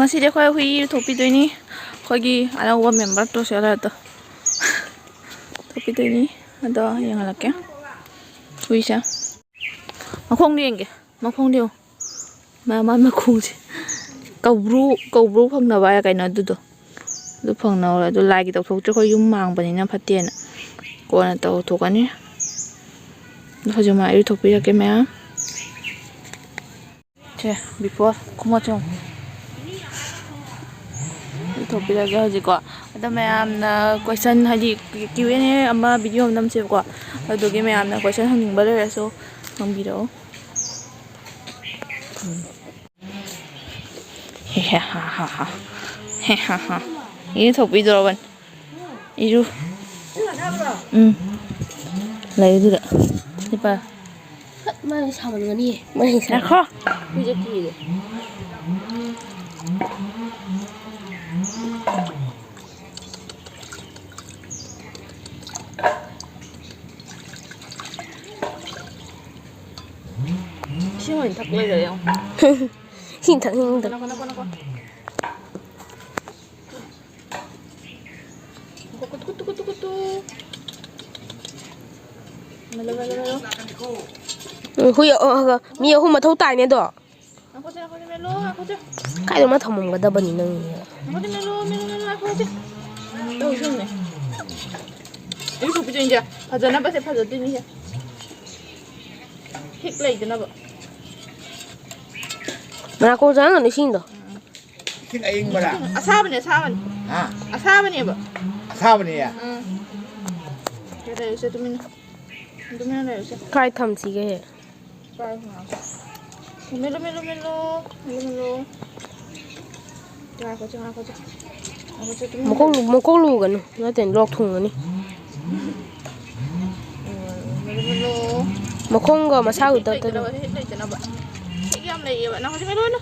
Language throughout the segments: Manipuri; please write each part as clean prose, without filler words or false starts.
ngasi dia khoi hui thopi toini khogi ana wa member to sela to thopi toini ado yang alak ya hui sa makhong đi anh makhong đi mà khung gì cầu bru phăng nào vậy cái nó du phăng nào là du lại cái tàu thuộc cho khoi yum mang bani na phát tiền cô là tàu thuộc anh nhé thôi giờ mà yêu thuộc bây giờ cái mẹ thế before không có chồng thuộc bây giờ cái gì quá đó mẹ question hay gì Q&A ama video năm xem quá rồi cái mẹ là question hàng nghìn bao giờ số không bị đâu ha ha ha ha ha ini thuộc video rồi iru lấy được đi ba mai sao mà ngani mai sao khó bây giờ gì đấy xin mình thật lên rồi không xin thật nó hui mi hôm mà thâu tài nè đó cái đó mà thằng mông cái đó bận nè 이거 보자 이제 파잖아 빠세 파졌더니 이제 힉 레이드나 봐 mà cô dáng là nó xin đó cái này mà là 사번이야 사번이야 봐 sao vậy à 그래 요새 도면 요새 cái thầm gì cái 멜로 자 거쳐 một con lù gần nó tiền lọt thùng rồi nè 멜로 một con gò mà sao được tới 레이드나 봐 이게 한 레이드 봐 나머지 멜로는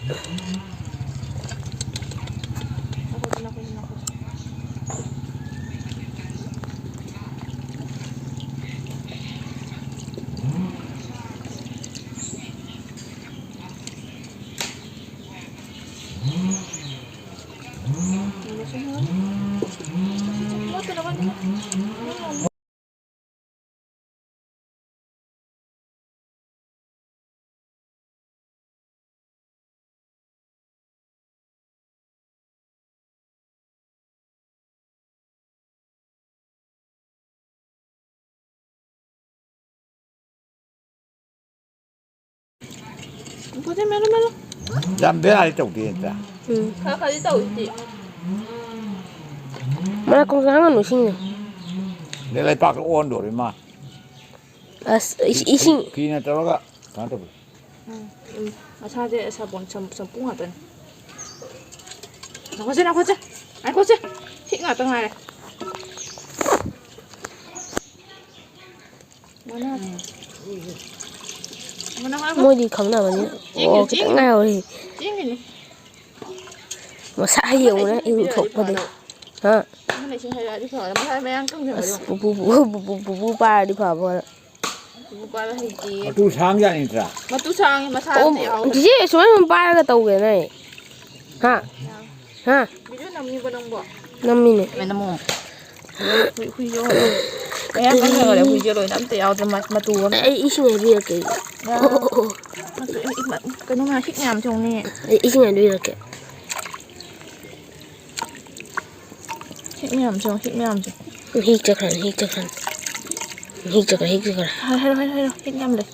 보자 멜로 làm thế này trồng tiền ta 가지 또 있지 mà con dáng là nó xin này để lại bạc ôn đổ đi mà à ý xin khi nào cho nó cả tháng đầu 사제 사본 참 뿡하던 나가자 아이 거지 휙 나던 하래 môi đi khống nào mà nhá ồ cái tặng nào thì mà xã hiểu đấy yêu thuộc vào đây hả bu ba đi phở vào tu sáng ra đi ra mà tu sang mà sang thì áo chỉ số mình ba cái tàu cái này hả ví dụ nằm như bên đông bộ 5 min này mày nằm mồm khui vô cái ăn cái rồi khui vô rồi nắm tèo cho mà tu ấy ít ngày đi được cái cái nó mà thích nhảm trong nè ít ngày đi được cái thích nhảm trong hít chắc hẳn hay thích nhảm đây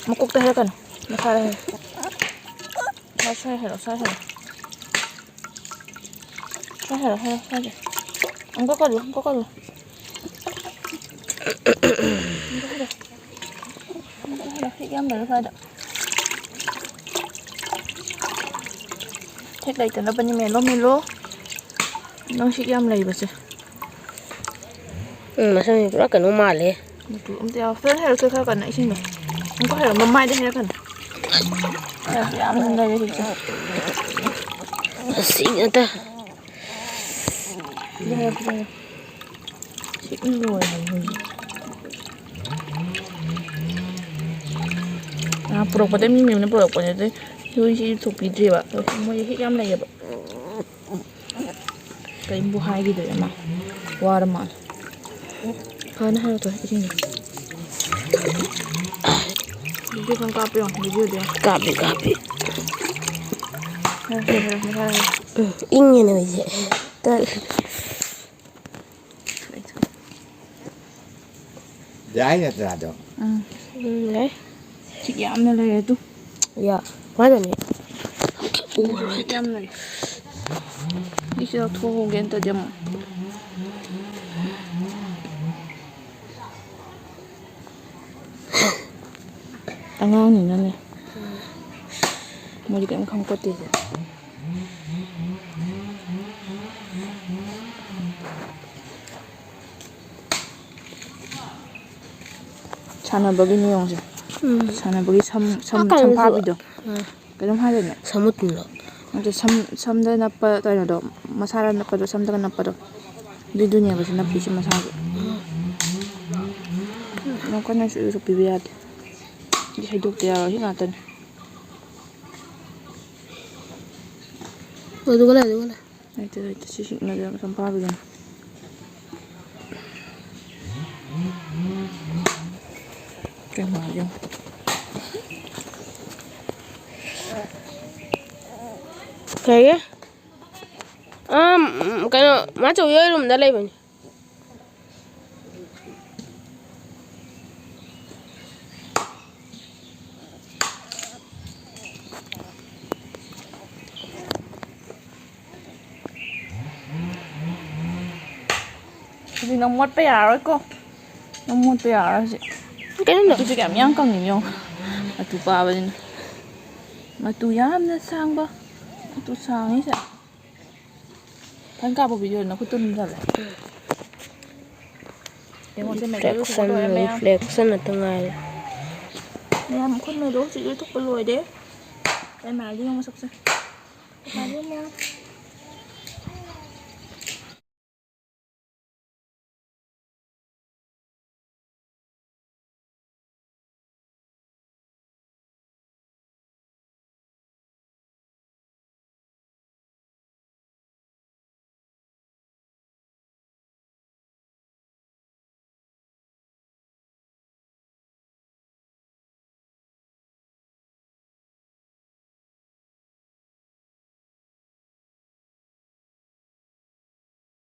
một cục tay hay cần nó sai hay không có cần thích nhảm đấy phải đó thích đây từ nó bên như melo nó thích nhảm này vậy mà sao mình rất cần nó mátเลย em theo phết hay là chơi cần nãy xin rồi không có hay là mâm mai đây hay là cần nhảm lên đây thì sao xịn nữa ta đây xịn rồi à produk pada mimi mana produk pada tu ꯍꯨꯏꯁꯤ ꯊꯣꯛꯄꯤꯗ꯭ꯔꯤꯕ ꯃꯣꯏ ꯍꯦꯛ ꯌꯥꯝ ꯂꯩꯌꯦꯕ ꯀꯔꯤꯝꯕꯨ ꯍꯥꯏꯈꯤꯗꯣꯏ ꯑꯃ ꯋꯥꯔ ꯃꯥꯜꯂꯦ ꯐꯅ ꯍꯥꯏꯔꯛꯇꯣꯏ ꯏꯁꯤꯡꯗꯣ ꯚꯤꯗꯤꯑꯣ ꯀꯥꯟ ꯀꯥꯞꯄꯤꯌꯣ ꯚꯤꯗꯤꯑꯣꯗꯤ Kapi. ꯍꯥꯏꯔꯣ Ingin aja. Tal. Giải nè ra được. Đấy. Chị yam này là tu Ya. Mana nih? chị yam này đi chơi thua hồ gen ta jam tangang ni nè mau juga không có tiền 사나버기 내용이지. 사나버기 삼파비도. 그럼 하려네. Samut lo. 근데 삼다 나빠 다녀도 마사라 나빠도 삼다가 나빠도 네 두니야 가서 나쁘지 마사고. 너 꺼내 주서 비벼야 돼. 이 해독돼야 힘나던. Aduh kala. itu sisik na dalam sampai begini. Kayak macam. Kayaknya. Kaya macam yo rum dalai bani. Thì nó mất bây giờ rồi cô. Nó mất bây giờ rồi chị. Cái nó tôi cảm nhận cần nhiều mà tụ ba bên mà tụ yam nó sang ba tụ sang ấy sao thành cả bộ video nó cứ tung ra lại em còn xem mày cái reflection ở tengah. em con này đó chị YouTube có lùi đấy em mà đi không mà sắp xem mà đi nha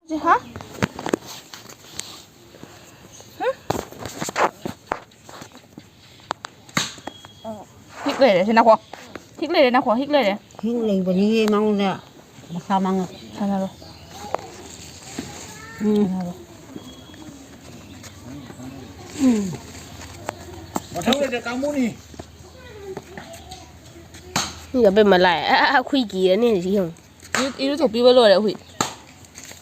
gì hả? Hít lên để xem nào khoa. Hít lên để nào khoa, hít lên để. Hít lên và đi mang nè. Mà sao mang rồi? Sao nào rồi? Mà thấu lên được cao muốn đi. Giờ bên mà lại khuy kia này gì không? 이거 더 비벼줘야 돼,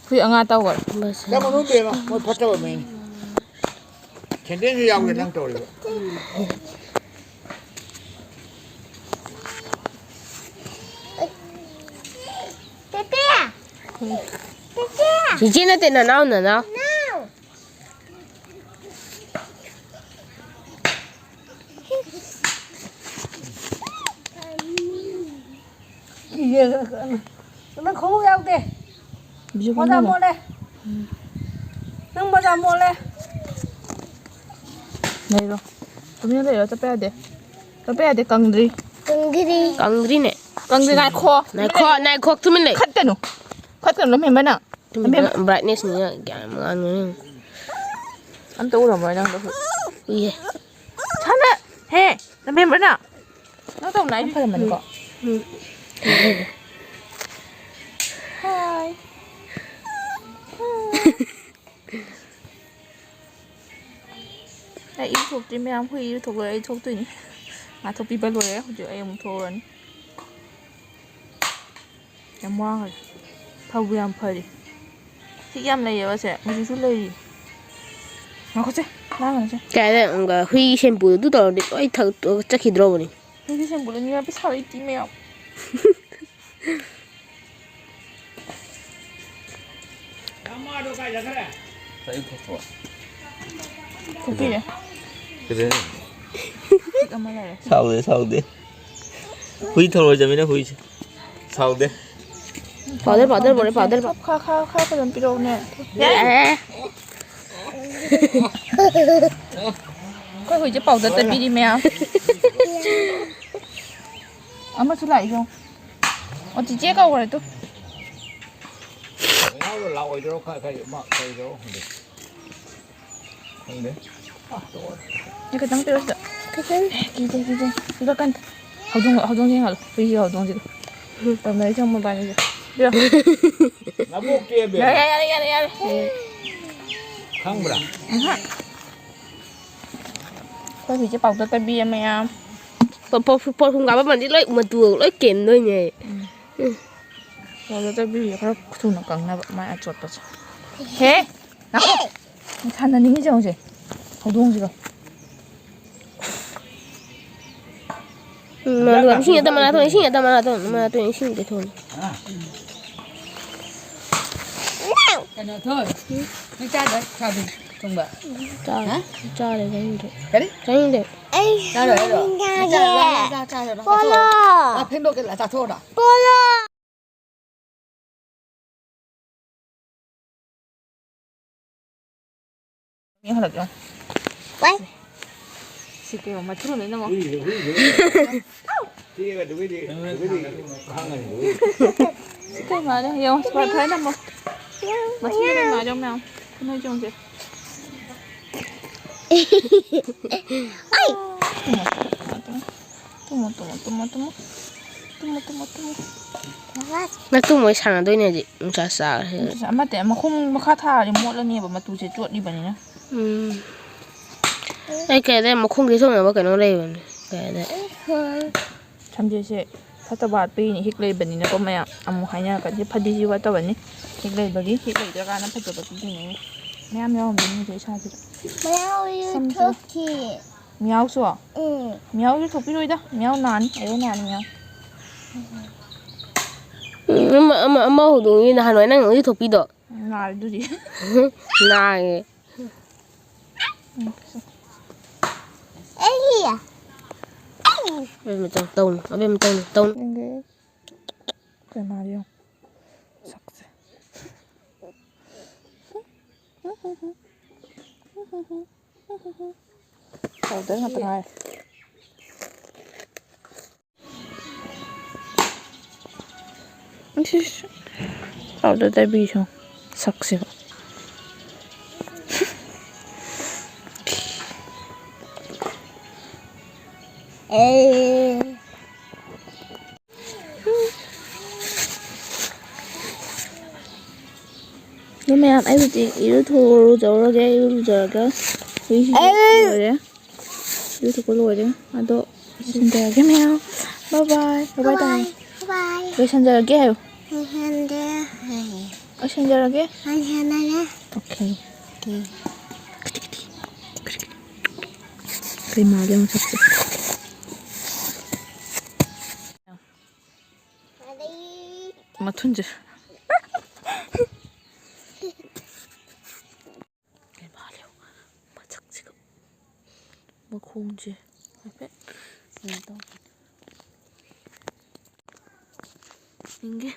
hui 안 갔다 오걸. Sao mà muốn tiền mà, mà phát cho mình. Chẳng đến như ông thì đang tội rồi. Chị trên nó tên là nào nữa nào? Nó không giao kìa. Bỏ ra mua đây. Nó bỏ ra mua đây. này rồi. Tụi mình đây rồi, tao 빼야 돼. tao 빼야 돼, 강들이. Kangri này. 강들이 날 커. Này kho tụi mình này. 컷 대노. 컷 대노 면 봐나. Tụi mình brightness này kìa mà ăn nữa. 안 떠오르 뭐야, 너. Ui. 차네. 해. 면 봐나. 너 또 나이 파는 거 이거. 하이. Đây yêu thuộc trên em Huy yêu thuộc với thuộc tuyển mà thuộc bị bao rồi ấy chứ em thôi em mua rồi thâu vi em phơi thì em này giờ sẽ một chút lấy nó có chứ đang rồi chứ Cái này 뭔가 Huy shampoo 도 더 어이 더 chắc 들어보니. Huy xem bữa như bị sao đi tìm mèo thuộc gì đấy Cái đấy. cảm ơn này Sau đi. Huy thôi rồi mình Huy sau đấy Powder boleh powder pak. ข้าวขนมปิโรเนี่ย ก็คือจะเป่าแต่ปีดีไหมอ่ะเอามาสุดไหลชงเอาจีเจ๊ก็เอาอะไรตุ๊ Nó lậu rồi đó khai mà khai đó không đấy นี่ก็ตั้งเตือนเถอะ기대 이거 깐好中间好了飞机好东西了等来这么办就对 nó buộc kia biển 呀 không bữa ก็คือจะเป่าแต่ปีไหมอ่ะ พอทุ่งกับมันที่เลยมันตัวเลยเก่งด้วยไง เป่าแต่ปีเขาทุนกังนะมาจดไปจ้ะเฮ้나니看到你这东西好东西了 mà luôn xin người ta mà thôi xin người ta mà tôi xin cái thôi cái nữa thôi nó cha đấy cha đi không bả cha để cái gì cái đi cái gì cha rồi cha rồi nó à thêm đôi cái là cha thôi đó miếng hạt được Quay. xịt cái mà chút nữa nó đi đi không này cái mà đấy yêu bạn thấy nó mà xịt cái mà trong nào nơi trong gì tuma nó tung mới sang đôi này gì sao sao màแต่mà không mà khá thà thì muộnแล้วเนี่ยแบบมาตูเจ็ดจวดดีแบบนี้นะ cái đấy mà không cái xong rồi cái nó đây rồi cái đấy ทำเฉยๆถ้าตบาดปีนี่ฮิกเลยแบบนี้นะก็ไม่อ่ะเอาหมูหายเนี่ยกันที่พัดดีจีว่าตบนี้ฮิกเลยแบบนี้ฮิกเลยจะการนั้นพัดแบบนี้นี่แม่แมวมันมีเฉยชาสิ Turkey. แมวสัวแมวอยู่ถูกพี่ด้วยด้ะแมวนานไอ้นานแมว mà hồi đúng như là Hà Nội đang ở thuộc bị đỏ นานดูดิ này Elia. bên mình tông ở bên mình tông เกิดมาเดียวสักสิเอาเดินมาตายเอาเดินได้บีชงสักสิ nhưng mà em thì yêu thua rồi cái yêu giờ cái vì rồi đấy yêu thua rồi đấy à độ xin chào cái mèo bye bye tay Bye. với xin chào cái heo And ở xin chào cái and ok cái mà lên sắp xếp mà thun chứ 뭐 공지 앞에 이게